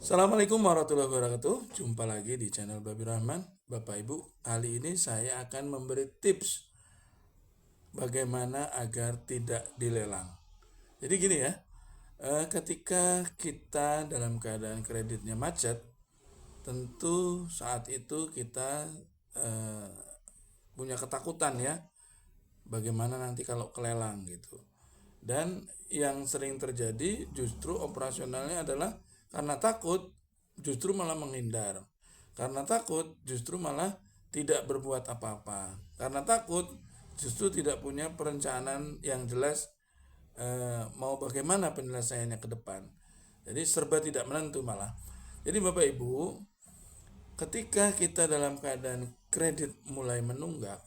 Assalamualaikum warahmatullahi wabarakatuh. Jumpa lagi di channel Babi Rahman. Bapak Ibu, kali ini saya akan memberi tips bagaimana agar tidak dilelang. Jadi gini ya, ketika kita dalam keadaan kreditnya macet, tentu saat itu kita eh, punya ketakutan ya, bagaimana nanti kalau kelelang gitu. Dan yang sering terjadi justru operasionalnya adalah karena takut justru malah menghindar. Karena takut justru malah tidak berbuat apa-apa. Karena takut justru tidak punya perencanaan yang jelas mau bagaimana penyelesaiannya ke depan. Jadi serba tidak menentu malah. Jadi Bapak Ibu, ketika kita dalam keadaan kredit mulai menunggak,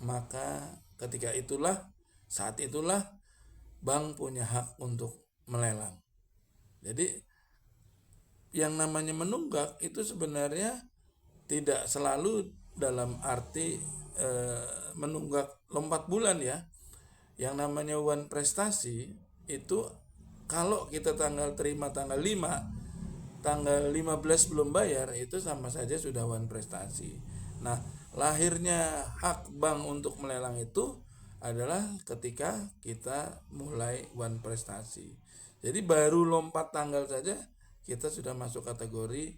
maka ketika itulah, saat itulah bank punya hak untuk melelang. Jadi yang namanya menunggak itu sebenarnya tidak selalu dalam arti menunggak lompat bulan ya. Yang namanya one prestasi itu kalau kita tanggal terima tanggal 5, tanggal 15 belum bayar, itu sama saja sudah one prestasi. Nah, lahirnya hak bank untuk melelang itu adalah ketika kita mulai one prestasi. Jadi baru lompat tanggal saja kita sudah masuk kategori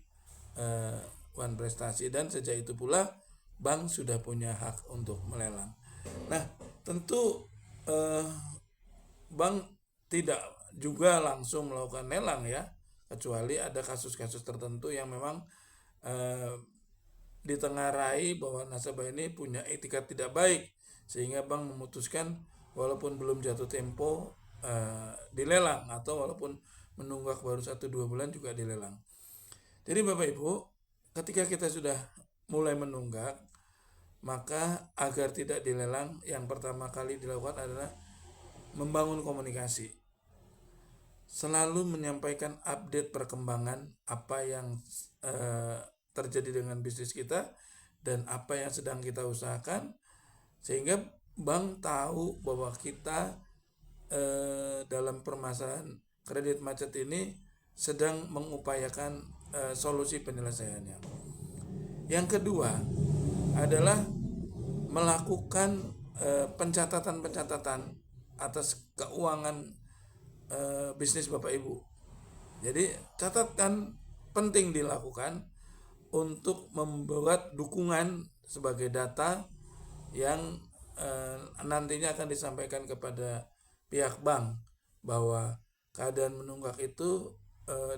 one prestasi, dan sejak itu pula bank sudah punya hak untuk melelang. Nah, tentu eh, bank tidak juga langsung melakukan lelang ya, kecuali ada kasus-kasus tertentu yang memang eh, ditengarai bahwa nasabah ini punya etika tidak baik, sehingga bank memutuskan walaupun belum jatuh tempo dilelang, atau walaupun menunggak baru 1-2 bulan juga dilelang. Jadi Bapak Ibu, ketika kita sudah mulai menunggak, maka agar tidak dilelang, yang pertama kali dilakukan adalah membangun komunikasi. Selalu menyampaikan update perkembangan apa yang terjadi dengan bisnis kita dan apa yang sedang kita usahakan, sehingga bank tahu bahwa kita dalam permasalahan kredit macet ini sedang mengupayakan solusi penyelesaiannya. Yang kedua adalah melakukan pencatatan-pencatatan atas keuangan bisnis Bapak Ibu. Jadi catatan penting dilakukan untuk membuat dukungan sebagai data yang nantinya akan disampaikan kepada pihak bank bahwa keadaan menunggak itu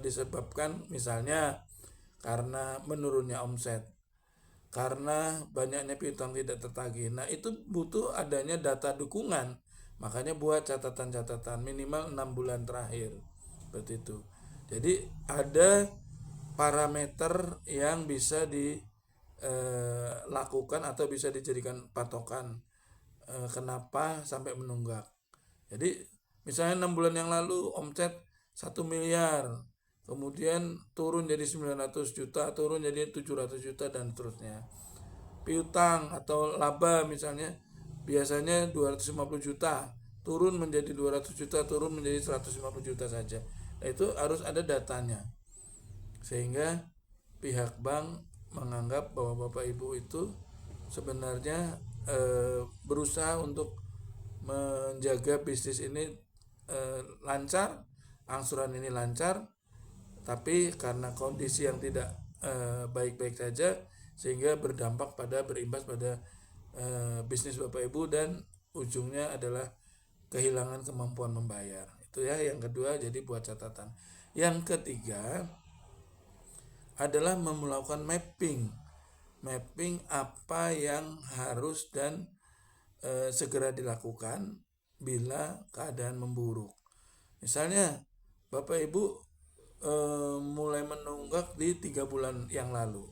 disebabkan misalnya karena menurunnya omset, karena banyaknya piutang tidak tertagih. Nah, itu butuh adanya data dukungan. Makanya buat catatan-catatan minimal 6 bulan terakhir. Seperti itu. Jadi ada parameter yang bisa dilakukan atau bisa dijadikan patokan kenapa sampai menunggak. Jadi misalnya 6 bulan yang lalu omset 1 miliar, kemudian turun jadi 900 juta, turun jadi 700 juta, dan seterusnya. Piutang atau laba misalnya biasanya 250 juta, turun menjadi 200 juta, turun menjadi 150 juta saja. Nah, itu harus ada datanya, sehingga pihak bank menganggap bahwa Bapak Ibu itu sebenarnya berusaha untuk menjaga bisnis ini lancar, angsuran ini lancar, tapi karena kondisi yang tidak baik-baik saja, sehingga berimbas pada bisnis Bapak Ibu, dan ujungnya adalah kehilangan kemampuan membayar. Itu ya yang kedua, jadi buat catatan. Yang ketiga adalah melakukan mapping apa yang harus dan segera dilakukan bila keadaan memburuk. Misalnya Bapak Ibu mulai menunggak di 3 bulan yang lalu.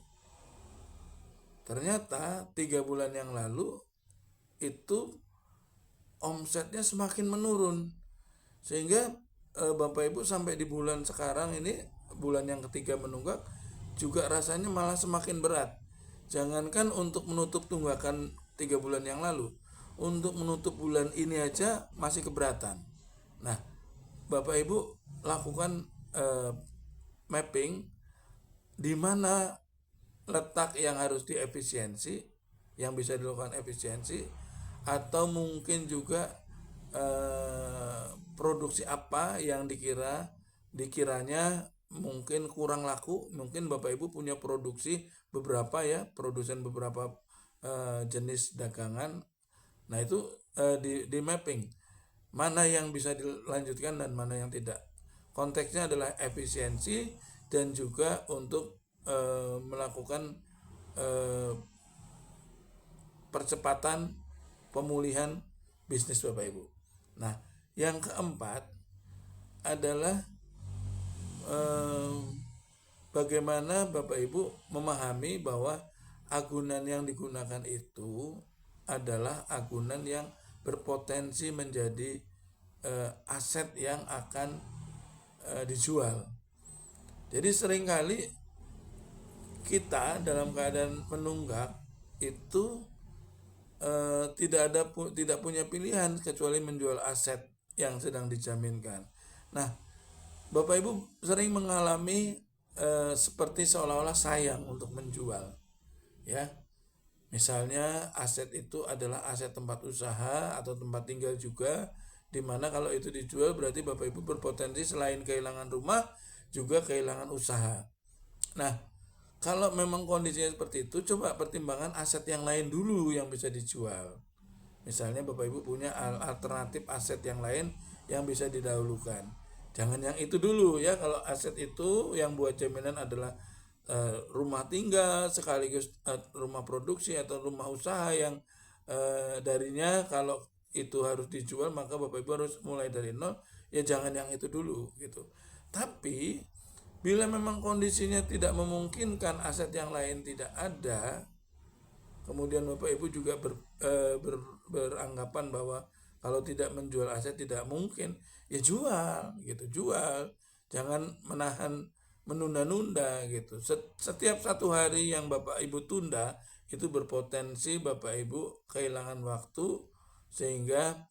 Ternyata 3 bulan yang lalu itu omsetnya semakin menurun, sehingga Bapak Ibu sampai di bulan sekarang ini, bulan yang ketiga menunggak, juga rasanya malah semakin berat. Jangankan untuk menutup tunggakan 3 bulan yang lalu, untuk menutup bulan ini aja masih keberatan. Nah, Bapak Ibu lakukan mapping di mana letak yang harus diefisiensi, yang bisa dilakukan efisiensi, atau mungkin juga produksi apa yang dikiranya mungkin kurang laku. Mungkin Bapak Ibu punya produksi beberapa ya, produsen beberapa jenis dagangan. Nah itu di mapping mana yang bisa dilanjutkan dan mana yang tidak. Konteksnya adalah efisiensi dan juga untuk melakukan percepatan pemulihan bisnis Bapak Ibu. Nah, yang keempat adalah bagaimana Bapak Ibu memahami bahwa agunan yang digunakan itu adalah agunan yang berpotensi menjadi aset yang akan dijual. Jadi seringkali kita dalam keadaan menunggak itu tidak punya pilihan kecuali menjual aset yang sedang dijaminkan. Nah, Bapak Ibu sering mengalami seperti seolah-olah sayang untuk menjual, ya. Misalnya aset itu adalah aset tempat usaha atau tempat tinggal juga, dimana kalau itu dijual berarti Bapak Ibu berpotensi selain kehilangan rumah juga kehilangan usaha. Nah, kalau memang kondisinya seperti itu, coba pertimbangkan aset yang lain dulu yang bisa dijual. Misalnya Bapak Ibu punya alternatif aset yang lain yang bisa didahulukan. Jangan yang itu dulu ya. Kalau aset itu yang buat jaminan adalah rumah tinggal sekaligus rumah produksi atau rumah usaha yang darinya kalau itu harus dijual maka Bapak Ibu harus mulai dari nol, ya jangan yang itu dulu gitu. Tapi bila memang kondisinya tidak memungkinkan, aset yang lain tidak ada, kemudian Bapak Ibu juga beranggapan bahwa kalau tidak menjual aset tidak mungkin, ya jual gitu, jual. Jangan menunda-nunda gitu. Setiap satu hari yang Bapak Ibu tunda itu berpotensi Bapak Ibu kehilangan waktu sehingga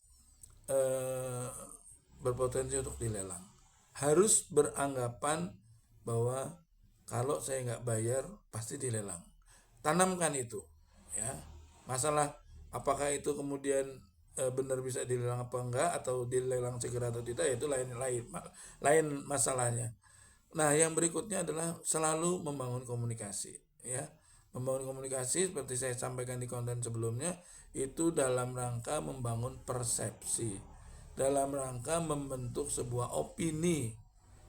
berpotensi untuk dilelang. Harus beranggapan bahwa kalau saya nggak bayar pasti dilelang. Tanamkan itu, ya. Masalah apakah itu kemudian benar bisa dilelang apa enggak atau dilelang segera atau tidak, itu lain masalahnya. Nah, yang berikutnya adalah selalu membangun komunikasi, ya. Membangun komunikasi seperti saya sampaikan di konten sebelumnya itu dalam rangka membangun persepsi, dalam rangka membentuk sebuah opini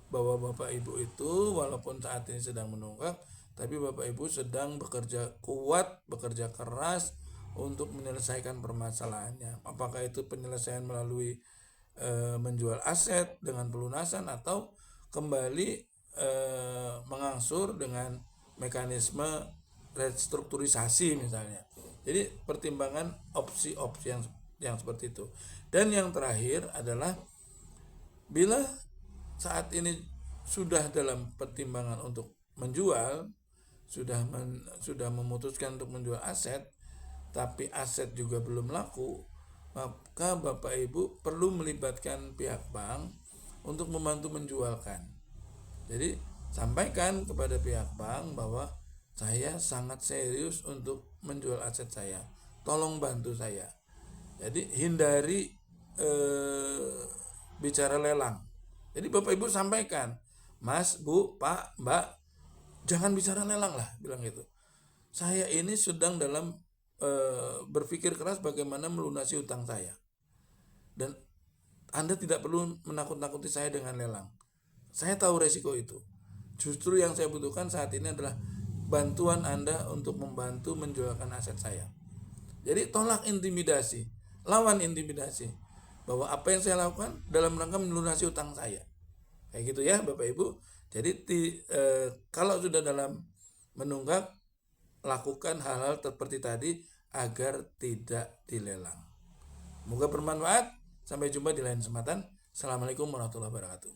bahwa Bapak Ibu itu walaupun saat ini sedang menunggak, tapi Bapak Ibu sedang bekerja kuat, bekerja keras untuk menyelesaikan permasalahannya. Apakah itu penyelesaian melalui menjual aset dengan pelunasan atau kembali mengangsur dengan mekanisme restrukturisasi misalnya. Jadi pertimbangan opsi-opsi yang seperti itu. Dan yang terakhir adalah bila saat ini sudah dalam pertimbangan untuk menjual, sudah memutuskan untuk menjual aset, tapi aset juga belum laku, maka Bapak Ibu perlu melibatkan pihak bank untuk membantu menjualkan. Jadi sampaikan kepada pihak bank bahwa saya sangat serius untuk menjual aset saya, tolong bantu saya. Jadi hindari bicara lelang. Jadi Bapak Ibu sampaikan, Mas, Bu, Pak, Mbak, jangan bicara lelang lah, bilang gitu. Saya ini sedang dalam berpikir keras bagaimana melunasi utang saya. Dan Anda tidak perlu menakut-nakuti saya dengan lelang. Saya tahu resiko itu. Justru yang saya butuhkan saat ini adalah bantuan Anda untuk membantu menjualkan aset saya. Jadi tolak intimidasi, lawan intimidasi. Bahwa apa yang saya lakukan dalam rangka melunasi utang saya. Kayak gitu ya Bapak Ibu. Jadi kalau sudah dalam menunggak, lakukan hal-hal seperti tadi agar tidak dilelang. Semoga bermanfaat. Sampai jumpa di lain kesempatan. Assalamualaikum warahmatullahi wabarakatuh.